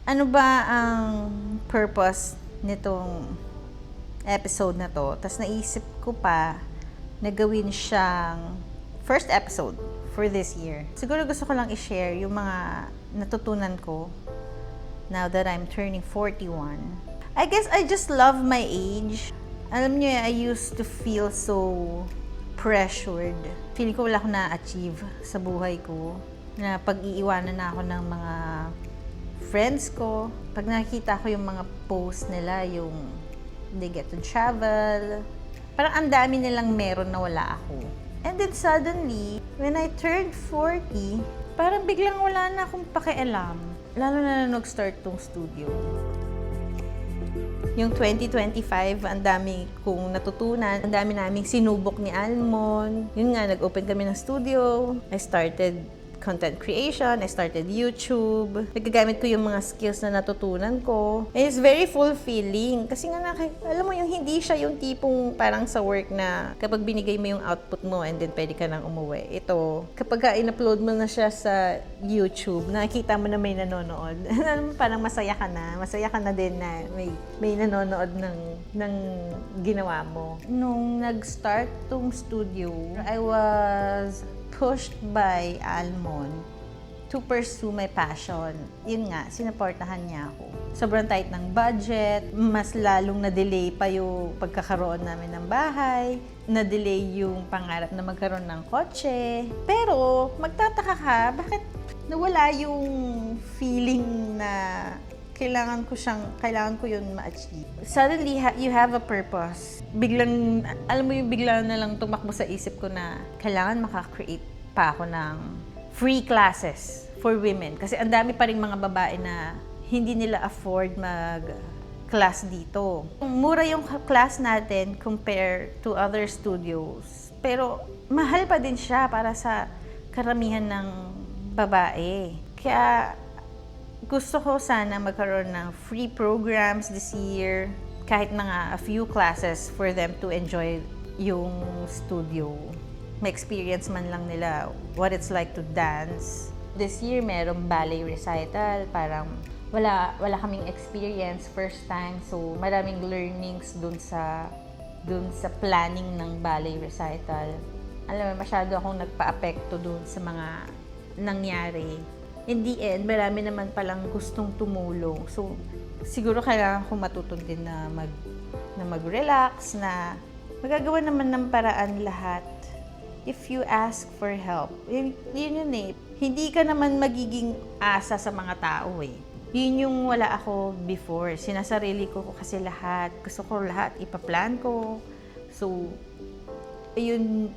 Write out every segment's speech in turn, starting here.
Ano ba ang purpose nitong episode na to? Tapos naisip ko pa na gawin siyang first episode for this year. Siguro gusto ko lang i-share yung mga natutunan ko now that I'm turning 41. I guess I just love my age. Alam niyo, I used to feel so pressured. Feeling ko wala akong na-achieve sa buhay ko. Na pag-iiwanan na ako ng mga friends ko. Pag nakikita ko yung mga post nila, yung they get to travel, parang ang dami nilang meron na wala ako. And then suddenly, when I turned 40, parang biglang wala na akong pakialam. Lalo na nag-start tong studio. Yung 2025, ang dami kong natutunan. Ang dami naming sinubok ni Almon. Yun nga, nag-open kami ng studio. I started content creation, I started YouTube. Nagagamit ko yung mga skills na natutunan ko. And it's very fulfilling. Kasi nga, alam mo, yung hindi siya yung tipong parang sa work na kapag binigay mo yung output mo and then pwede ka nang umuwi. Ito, kapag in-upload mo na siya sa YouTube, nakikita mo na may nanonood. Alam mo, parang masaya ka na. Masaya ka na din na may nanonood ng ginawa mo. Nung nag-start tong studio, I was pushed by Almon to pursue my passion. Yun nga, sinuportahan niya ako. Sobrang tight ng budget, mas lalong na-delay pa yung pagkakaroon namin ng bahay, na-delay yung pangarap na magkaroon ng kotse. Pero, magtataka ka, bakit nawala yung feeling na kailangan ko yun ma-achieve. Suddenly, you have a purpose. Biglang, alam mo yung biglang na lang tumakbo sa isip ko na kailangan makakreate pa ako ng free classes for women. Kasi ang dami pa rin mga babae na hindi nila afford mag-class dito. Mura yung class natin compare to other studios. Pero mahal pa din siya para sa karamihan ng babae. Kaya gusto ko sana magkaroon ng free programs this year, kahit na nga a few classes for them to enjoy yung studio. Ma-experience man lang nila what it's like to dance. This year, merong ballet recital. Parang wala kaming experience, first time. So, maraming learnings dun sa planning ng ballet recital. Alam mo, masyado akong nagpa-apekto dun sa mga nangyari. In the end, marami naman palang gustong tumulong. So, siguro kailangan ko matuto din na mag-relax, na magagawa naman ng paraan lahat if you ask for help. Yun eh. Hindi ka naman magiging asa sa mga tao eh. Yun yung wala ako before. Sinasarili ko kasi lahat. Gusto ko lahat ipaplan ko. So, yun,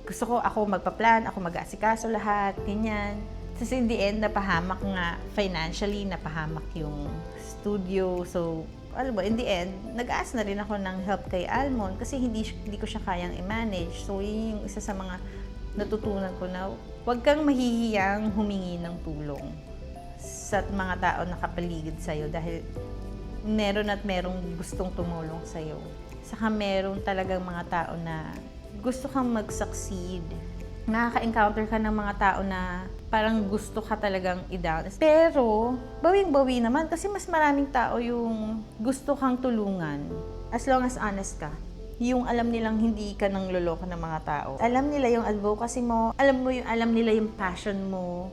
gusto ko ako magpa-plan, ako mag-aasikaso lahat, ganyan. Tapos in the end, napahamak nga financially, napahamak yung studio. So, alam mo, in the end, nag-ask na rin ako ng help kay Almon kasi hindi ko siya kayang i-manage. So, yun yung isa sa mga natutunan ko na huwag kang mahihiyang humingi ng tulong sa mga tao na kapaligid sa'yo dahil meron at merong gustong tumulong sa'yo. Saka meron talagang mga tao na gusto kang mag-succeed. Nakaka-encounter ka ng mga tao na parang gusto ka talagang i-down. Pero, bawing-bawi naman kasi mas maraming tao yung gusto kang tulungan. As long as honest ka. Yung alam nilang hindi ka nang loloko ng mga tao. Alam nila yung advocacy mo. Alam nila yung passion mo.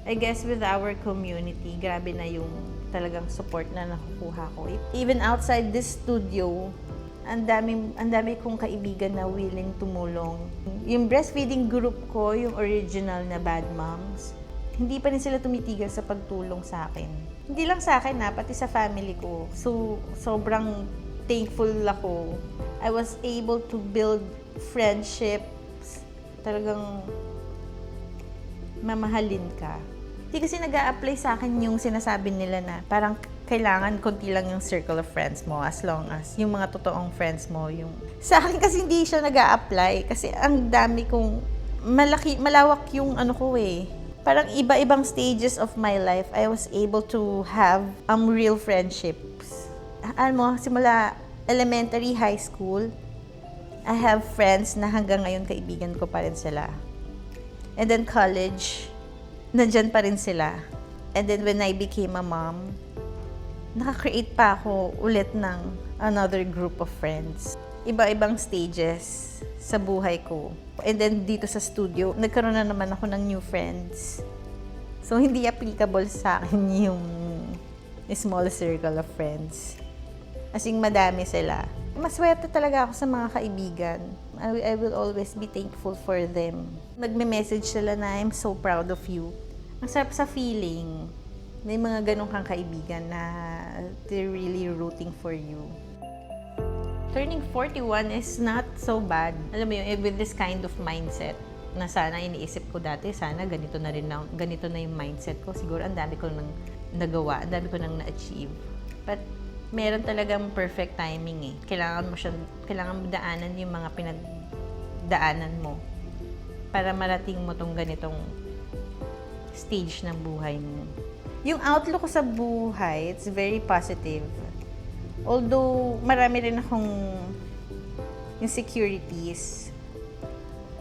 I guess with our community, grabe na yung talagang support na nakukuha ko. Even outside this studio, ang dami kong kaibigan na willing tumulong. Yung breastfeeding group ko, yung original na Bad Moms, hindi pa rin sila tumitigil sa pagtulong sa akin. Hindi lang sa akin pati sa family ko. So, sobrang thankful ako. I was able to build friendships. Talagang mamahalin ka. Hindi kasi nag-a-apply sa akin yung sinasabi nila na parang kailangan konti lang yung circle of friends mo as long as yung mga totoong friends mo yung... Sa akin kasi hindi siya nag-a-apply kasi ang dami kong malawak yung ano ko eh. Parang iba-ibang stages of my life, I was able to have real friendships. Alam mo, simula elementary, high school, I have friends na hanggang ngayon kaibigan ko pa rin sila. And then college, nandyan pa rin sila. And then when I became a mom, naka-create pa ako ulit ng another group of friends. Iba-ibang stages sa buhay ko. And then dito sa studio, nagkaroon na naman ako ng new friends. So hindi applicable sa akin yung small circle of friends. As in, madami sila. Maswerte talaga ako sa mga kaibigan. I will always be thankful for them. Nagme-message sila na, I'm so proud of you. Ang sarap sa feeling. May mga ganong kang kaibigan na they're really rooting for you. Turning 41 is not so bad. Alam mo yun, with this kind of mindset, na sana iniisip ko dati, sana ganito na rin na, ganito na yung mindset ko. Siguro ang dami ko nang nagawa, ang dami ko nang na-achieve. But meron talagang perfect timing eh. Kailangan mo daanan yung mga pinagdaanan mo para marating mo tong ganitong stage ng buhay mo. Yung outlook ko sa buhay, it's very positive. Although marami rin akong insecurities.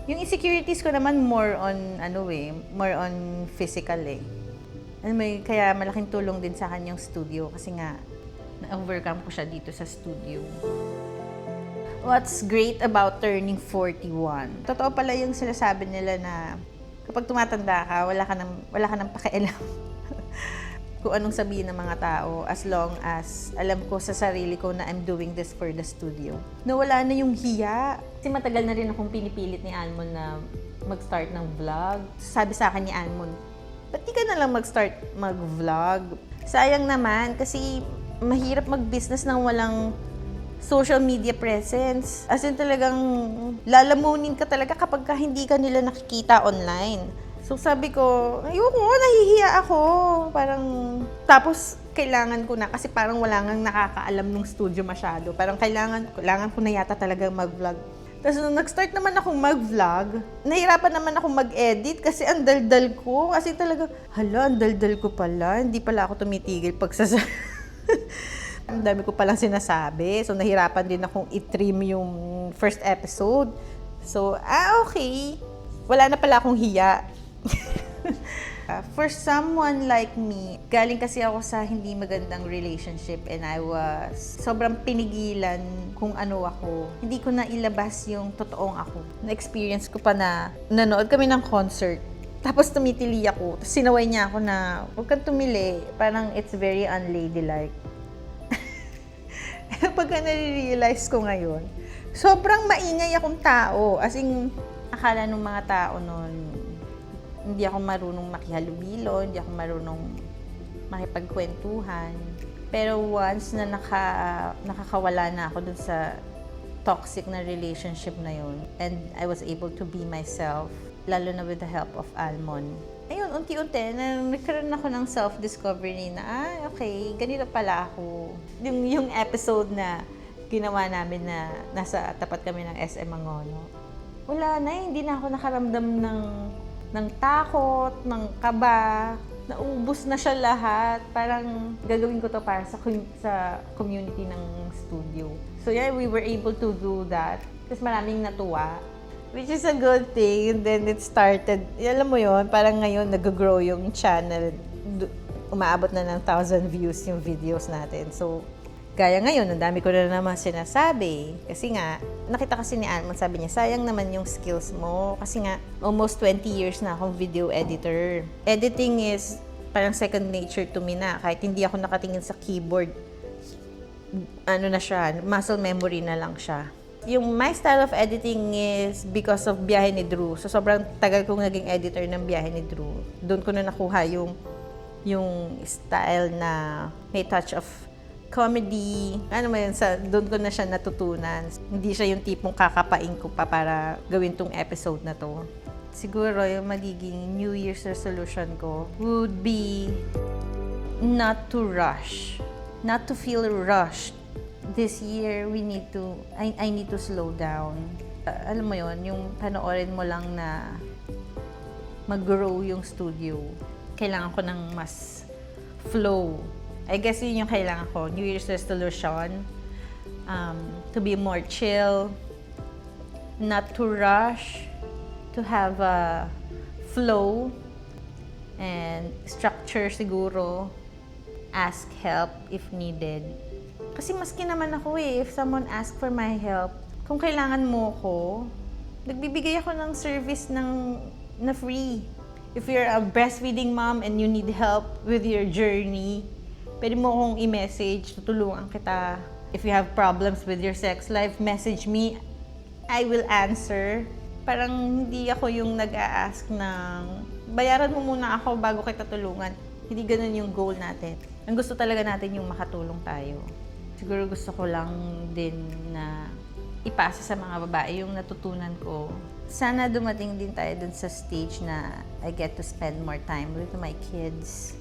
Yung insecurities ko naman more on physical eh. Kaya malaking tulong din sa akin yung studio kasi nga na-overcome ko siya dito sa studio. What's great about turning 41? Totoo pala yung sinasabi nila na kapag tumatanda ka, wala ka nang pakialam kung anong sabihin ng mga tao as long as alam ko sa sarili ko na I'm doing this for the studio. Nawala na yung hiya. Kasi matagal na rin akong pinipilit ni Almond na mag-start ng vlog. Sabi sa akin ni Almond, ba't di ka na lang mag-start mag-vlog? Sayang naman kasi mahirap mag-business nang walang social media presence. As in talagang lalamunin ka talaga kapag hindi ka nila nakikita online. So sabi ko, ayoko, nahihiya ako. Parang, tapos kailangan ko na kasi parang wala nang nakakaalam ng studio masyado. Parang kailangan ko na yata talaga mag-vlog. Tapos nung nag-start naman akong mag-vlog, nahirapan naman akong mag-edit kasi ang daldal ko. Kasi talaga, ang daldal ko pala. Hindi pala ako tumitigil ang dami ko palang sinasabi. So, nahirapan din akong i-trim yung first episode. So, okay. Wala na pala akong hiya. For someone like me, galing kasi ako sa hindi magandang relationship and I was sobrang pinigilan kung ano ako. Hindi ko na ilabas yung totoong ako. Na-experience ko pa na nanood kami ng concert. Tapos tumitili ako. Tapos sinaway niya ako na, huwag kang tumili. Parang it's very unladylike. Pagka nare-realize ko ngayon, sobrang maingay akong tao. As in, akala ng mga tao noon, hindi ako marunong makihalubilo, hindi ako marunong makipagkwentuhan. Pero once na nakakawala na ako dun sa toxic na relationship na yun, and I was able to be myself, lalo na with the help of Almond. Ayun, unti-unti, nagkaroon ako ng self-discovery na, okay, ganito pala ako. Yung episode na ginawa namin na nasa tapat kami ng SM Mangono, wala na, hindi na ako nakaramdam ng takot, ng kaba, naubos na siya lahat. Parang gagawin ko to para sa community ng studio. So yeah, we were able to do that. Kasi maraming natuwa. Which is a good thing. And then it started, alam mo yon, parang ngayon nag-grow yung channel. Umaabot na ng 1,000 views yung videos natin. So, gaya ngayon, ang dami ko na naman sinasabi. Kasi nga, nakita kasi ni Almond, sabi niya, sayang naman yung skills mo. Kasi nga, almost 20 years na akong video editor. Editing is parang second nature to me na. Kahit hindi ako nakatingin sa keyboard, ano na siya, muscle memory na lang siya. Yung my style of editing is because of Biyahe ni Drew. So, sobrang tagal kong naging editor ng Biyahe ni Drew. Doon ko na nakuha yung style na may touch of comedy. Ano mo yun, doon ko na siya natutunan. Hindi siya yung tipong kakapain ko pa para gawin tong episode na to. Siguro yung magiging New Year's resolution ko would be not to rush. Not to feel rushed. This year, I need to slow down. Alam mo yon, yung panoorin mo lang na mag-grow yung studio. Kailangan ko ng mas flow. I guess yun yung kailangan ko. New Year's resolution. To be more chill. Not to rush. To have a flow. And structure siguro, ask help if needed. Kasi maski naman ako if someone ask for my help, kung kailangan mo ko, nagbibigay ako ng service na free. If you're a breastfeeding mom and you need help with your journey, pwede mo akong i-message, tutulungan kita. If you have problems with your sex life, message me. I will answer. Parang hindi ako yung nag-a-ask ng, bayaran mo muna ako bago kita tulungan. Hindi ganun yung goal natin. Ang gusto talaga natin yung makatulong tayo. Siguro gusto ko lang din na ipasa sa mga babae yung natutunan ko. Sana dumating din tayo dun sa stage na I get to spend more time with my kids.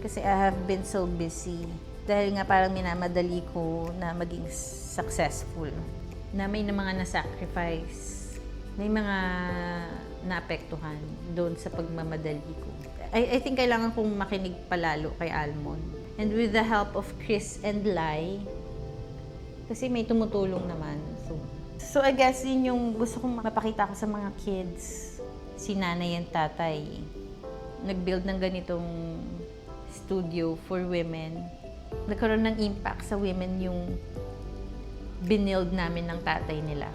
Kasi I have been so busy. Dahil nga parang minamadali ko na maging successful. Na may mga na-sacrifice. May mga naapektuhan doon sa pagmamadali ko. I think kailangan kong makinig palalo kay Almond. And with the help of Chris and Lai, kasi may tumutulong naman. So I guess yun yung gusto kong mapakita ko sa mga kids. Si nanay and tatay, nag-build ng ganitong studio for women. Nagkaroon ng impact sa women yung binild namin ng tatay nila.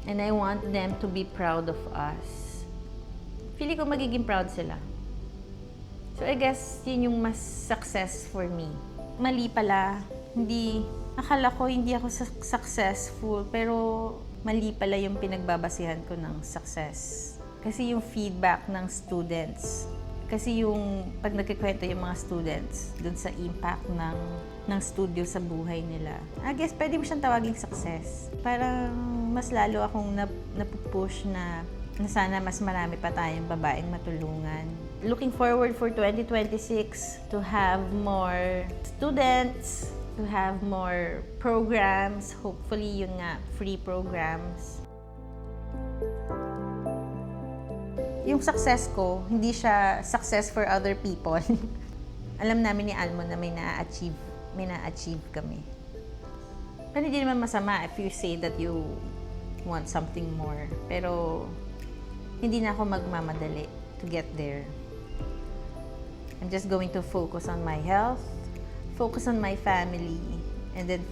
And I want them to be proud of us. Feeling ko magiging proud sila. So I guess yun yung mas success for me. Mali pala, akala ko hindi ako successful, pero mali pala yung pinagbabasihan ko ng success. Kasi yung feedback ng students, kasi yung pag nagkikwento yung mga students dun sa impact ng studio sa buhay nila, I guess pwede mo siyang tawaging success. Parang mas lalo akong napupush na sana mas marami pa tayong babaeng matulungan. Looking forward for 2026 to have more students, to have more programs, hopefully yun nga, free programs. Yung success ko, hindi siya success for other people. Alam namin ni Almond na may na-achieve kami. Pero hindi naman masama if you say that you want something more. Pero hindi na ako magmamadali to get there. I'm just going to focus on my health, focus on my family, and then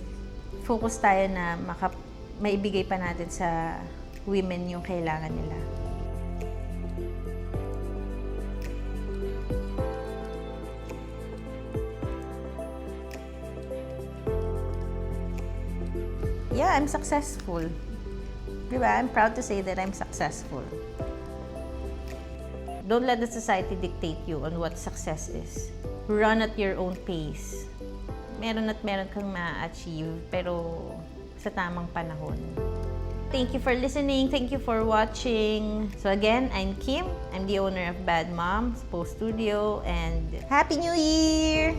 focus tayo na maibigay pa natin sa women yung kailangan nila. Yeah, I'm successful. Diba? I'm proud to say that I'm successful. Don't let the society dictate you on what success is. Run at your own pace. Meron kang ma-achieve, pero sa tamang panahon. Thank you for listening. Thank you for watching. So again, I'm Kim. I'm the owner of Bad Moms Post Studio, and Happy New Year!